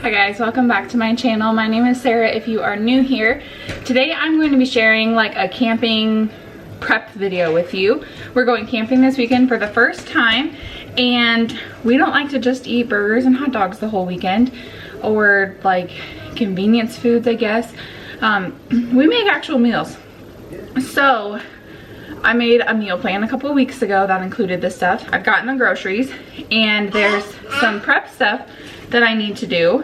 Hi guys, welcome back to my channel. My name is Sarah if you are new here. Today I'm going to be sharing like a camping prep video with you. We're going camping this weekend for the first time, and we don't like to just eat burgers and hot dogs the whole weekend, or like convenience foods, I guess. We make actual meals. So I made a meal plan a couple of weeks ago that included this stuff. I've gotten the groceries, and there's some prep stuff that I need to do.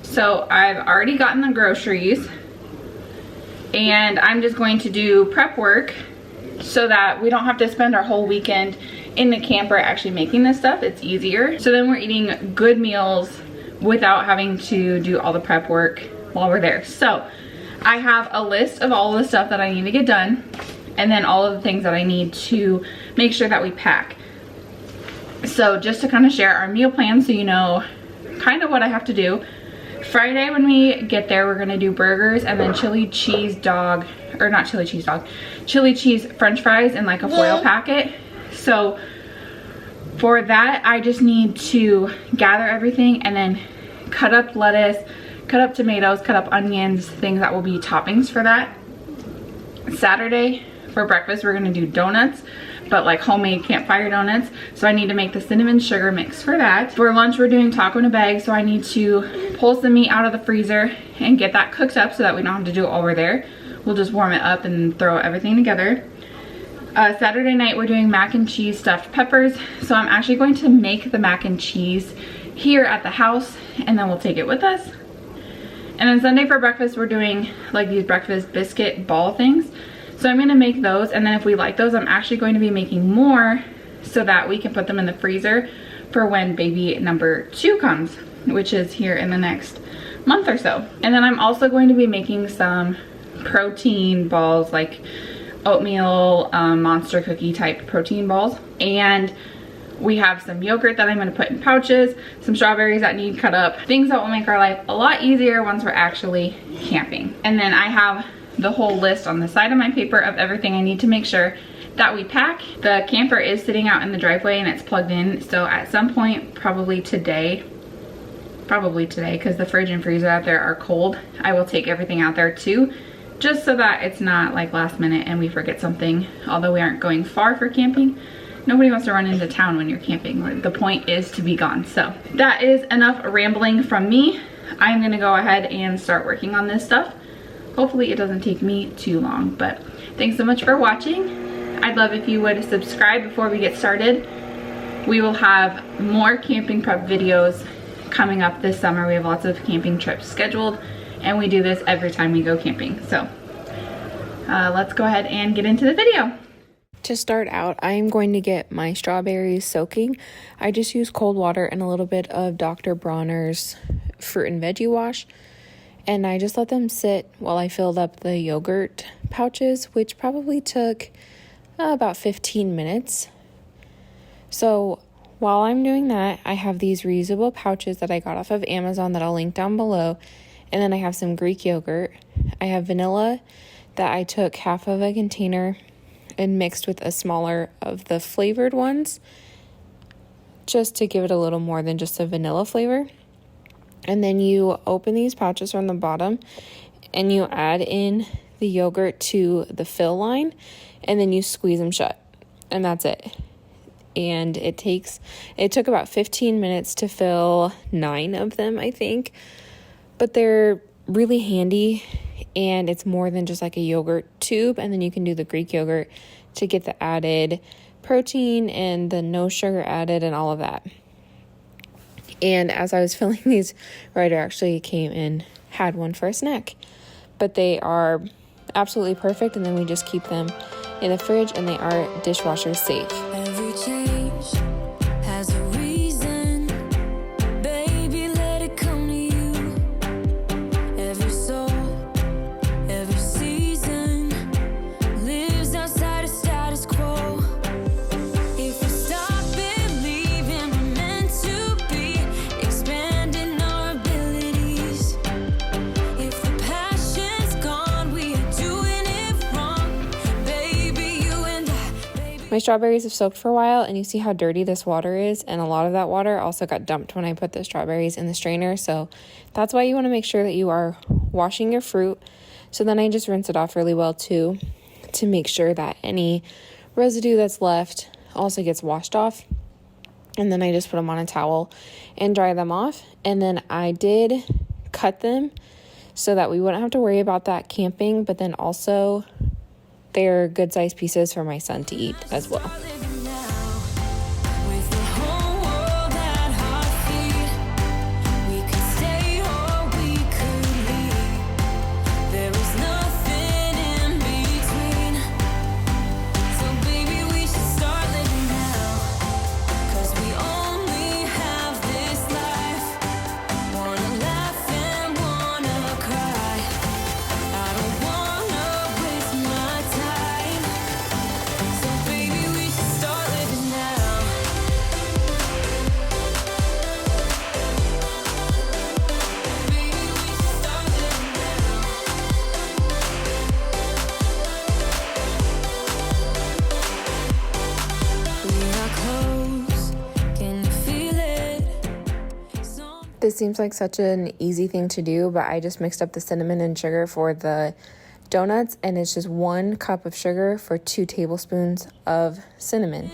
So I've already gotten the groceries, and I'm just going to do prep work so that we don't have to spend our whole weekend in the camper actually making this stuff. It's easier. So then we're eating good meals without having to do all the prep work while we're there. So I have a list of all of the stuff that I need to get done, and then all of the things that I need to make sure that we pack. So just to kind of share our meal plan so you know kind of what I have to do. Friday when we get there, we're gonna do burgers and then chili cheese french fries in like a foil packet. So for that, I just need to gather everything and then cut up lettuce, cut up tomatoes, cut up onions, things that will be toppings for that. Saturday for breakfast, we're gonna do donuts, but like homemade campfire donuts. So I need to make the cinnamon sugar mix for that. For lunch, we're doing taco in a bag, so I need to pull some meat out of the freezer and get that cooked up so that we don't have to do it while we're there. We'll just warm it up and throw everything together. Saturday night, we're doing mac and cheese stuffed peppers. So I'm actually going to make the mac and cheese here at the house, and then we'll take it with us. And then Sunday for breakfast, we're doing like these breakfast biscuit ball things. So I'm gonna make those, and then if we like those, I'm actually going to be making more so that we can put them in the freezer for when baby number 2 comes, which is here in the next month or so. And then I'm also going to be making some protein balls, like oatmeal, monster cookie type protein balls. And we have some yogurt that I'm gonna put in pouches, some strawberries that need cut up, things that will make our life a lot easier once we're actually camping. And then I have the whole list on the side of my paper of everything I need to make sure that we pack. The camper is sitting out in the driveway and it's plugged in, so at some point, probably today, because the fridge and freezer out there are cold, I will take everything out there too, just so that it's not like last minute and we forget something. Although we aren't going far for camping, nobody wants to run into town when you're camping. The point is to be gone. So that is enough rambling from me. I'm gonna go ahead and start working on this stuff. Hopefully it doesn't take me too long, but thanks so much for watching. I'd love if you would subscribe before we get started. We will have more camping prep videos coming up this summer. We have lots of camping trips scheduled, and we do this every time we go camping. So let's go ahead and get into the video. To start out, I'm going to get my strawberries soaking. I just use cold water and a little bit of Dr. Bronner's fruit and veggie wash. And I just let them sit while I filled up the yogurt pouches, which probably took about 15 minutes. So while I'm doing that, I have these reusable pouches that I got off of Amazon that I'll link down below. And then I have some Greek yogurt. I have vanilla that I took half of a container and mixed with a smaller of the flavored ones, just to give it a little more than just a vanilla flavor. And then you open these pouches from the bottom and you add in the yogurt to the fill line, and then you squeeze them shut, and that's it. And it took about 15 minutes to fill 9 of them, I think, but they're really handy, and it's more than just like a yogurt tube. And then you can do the Greek yogurt to get the added protein and the no sugar added and all of that. And as I was filling these, Ryder actually came and had one for a snack. But they are absolutely perfect, and then we just keep them in the fridge, and they are dishwasher safe. Every change has a reason. Baby, let it come to you. Every soul, every season lives outside of status quo. If we stop believing we're meant to be, expanding our abilities. If the passion's gone, we are doing it wrong. Baby, you and I, baby. My strawberries have soaked for a while, and you see how dirty this water is, and a lot of that water also got dumped when I put the strawberries in the strainer, so that's why you want to make sure that you are washing your fruit. So then I just rinse it off really well too, to make sure that any residue that's left also gets washed off. And then I just put them on a towel and dry them off. And then I did cut them so that we wouldn't have to worry about that camping, but then also they're good sized pieces for my son to eat as well. This seems like such an easy thing to do, but I just mixed up the cinnamon and sugar for the donuts, and it's just 1 cup of sugar for 2 tablespoons of cinnamon.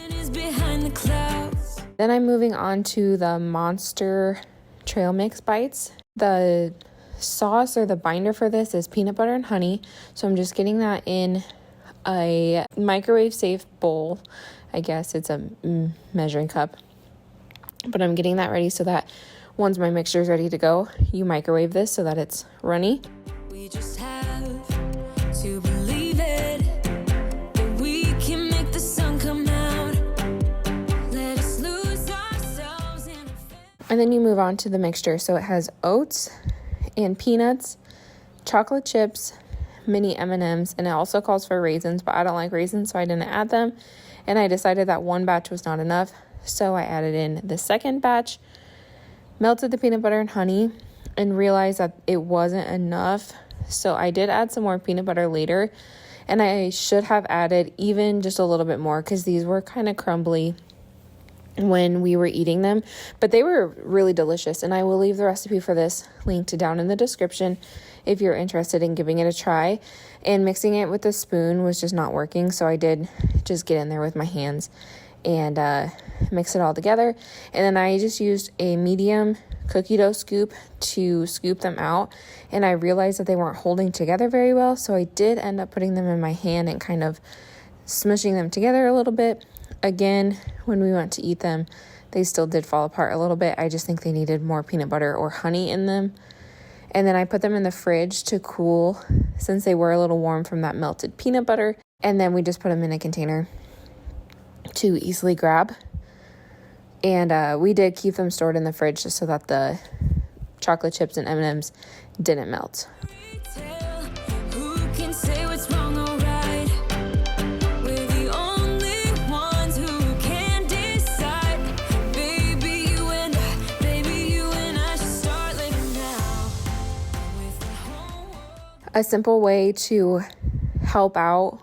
Then I'm moving on to the Monster Trail Mix Bites. The sauce or the binder for this is peanut butter and honey, so I'm just getting that in a microwave safe bowl. I guess it's a measuring cup, but I'm getting that ready so that once my mixture is ready to go, you microwave this so that it's runny. We just have to believe it, that we can make the sun come out. Let us lose ourselves in and then you move on to the mixture. So it has oats and peanuts, chocolate chips, mini M&Ms, and it also calls for raisins, but I don't like raisins, so I didn't add them. And I decided that 1 batch was not enough, so I added in the second batch. Melted the peanut butter and honey and realized that it wasn't enough. So I did add some more peanut butter later, and I should have added even just a little bit more because these were kind of crumbly when we were eating them, but they were really delicious. And I will leave the recipe for this linked down in the description if you're interested in giving it a try. And mixing it with a spoon was just not working, so I did just get in there with my hands and mix it all together. And then I just used a medium cookie dough scoop to scoop them out, and I realized that they weren't holding together very well, so I did end up putting them in my hand and kind of smushing them together a little bit. Again, when we went to eat them, they still did fall apart a little bit. I just think they needed more peanut butter or honey in them. And then I put them in the fridge to cool since they were a little warm from that melted peanut butter, and then we just put them in a container to easily grab. And we did keep them stored in the fridge just so that the chocolate chips and M&Ms didn't melt. A simple way to help out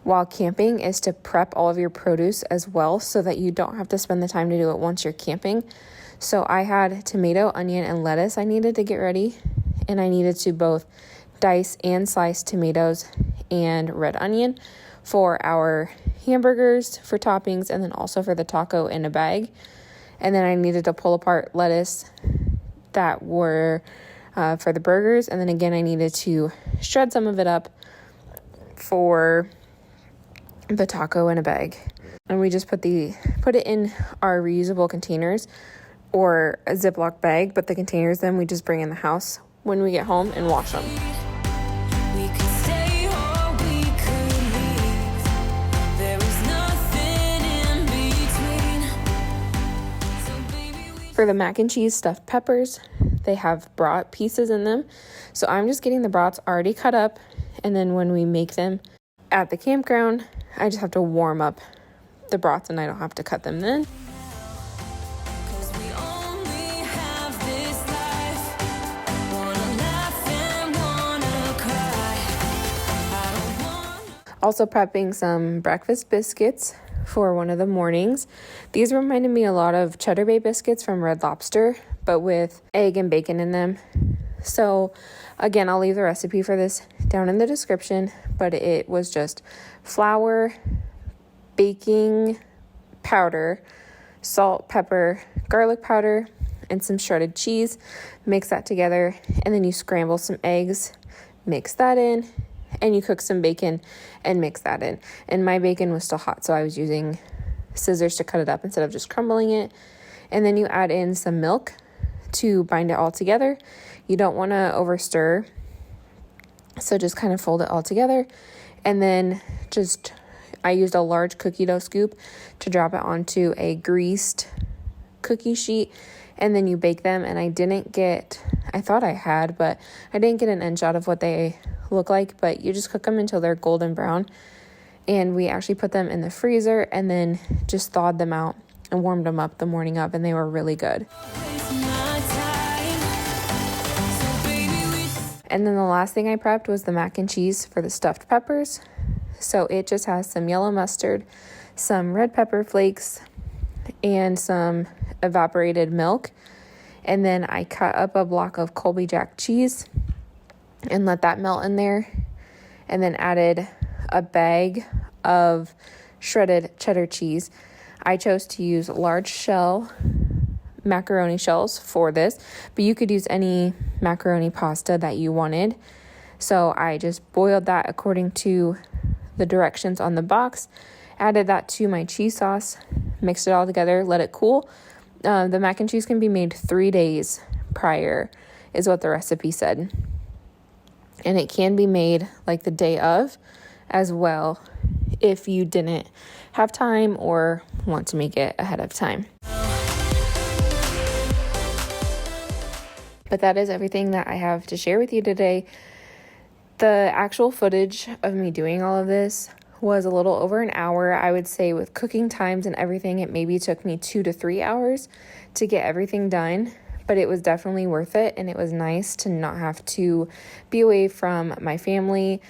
while camping is to prep all of your produce as well so that you don't have to spend the time to do it once you're camping. So I had tomato, onion, and lettuce I needed to get ready, and I needed to both dice and slice tomatoes and red onion for our hamburgers for toppings, and then also for the taco in a bag. And then I needed to pull apart lettuce that were for the burgers, and then again I needed to shred some of it up for the taco in a bag. And we just put it in our reusable containers or a Ziploc bag, but the containers then we just bring in the house when we get home and wash them. For the mac and cheese stuffed peppers, they have brat pieces in them. So I'm just getting the brats already cut up, and then when we make them at the campground, I just have to warm up the brats and I don't have to cut them then. Also prepping some breakfast biscuits for one of the mornings. These reminded me a lot of Cheddar Bay biscuits from Red Lobster, but with egg and bacon in them. So again, I'll leave the recipe for this down in the description, but it was just flour, baking powder, salt, pepper, garlic powder, and some shredded cheese. Mix that together, and then you scramble some eggs, mix that in, and you cook some bacon and mix that in. And my bacon was still hot, so I was using scissors to cut it up instead of just crumbling it. And then you add in some milk to bind it all together. You don't want to over stir, so just kind of fold it all together. And then I used a large cookie dough scoop to drop it onto a greased cookie sheet, and then you bake them. And I thought I had, but I didn't get an inch out of what they look like, but you just cook them until they're golden brown. And we actually put them in the freezer and then just thawed them out and warmed them up the morning of, and they were really good. And then the last thing I prepped was the mac and cheese for the stuffed peppers. So it just has some yellow mustard, some red pepper flakes, and some evaporated milk. And then I cut up a block of Colby Jack cheese and let that melt in there. And then added a bag of shredded cheddar cheese. I chose to use large shell macaroni shells for this, but you could use any macaroni pasta that you wanted. So I just boiled that according to the directions on the box, added that to my cheese sauce, mixed it all together, let it cool. The mac and cheese can be made 3 days prior, is what the recipe said. And it can be made like the day of as well if you didn't have time or want to make it ahead of time. But that is everything that I have to share with you today. The actual footage of me doing all of this was a little over an hour. I would say with cooking times and everything, it maybe took me 2 to 3 hours to get everything done. But it was definitely worth it, and it was nice to not have to be away from my family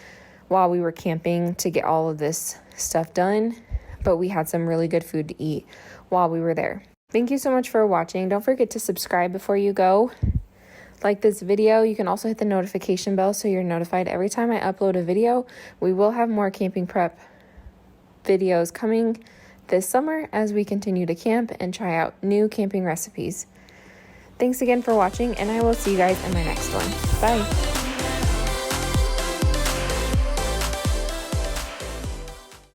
while we were camping to get all of this stuff done. But we had some really good food to eat while we were there. Thank you so much for watching. Don't forget to subscribe before you go. Like this video. You can also hit the notification bell so you're notified every time I upload a video. We will have more camping prep videos coming this summer as we continue to camp and try out new camping recipes. Thanks again for watching, and I will see you guys in my next one. Bye.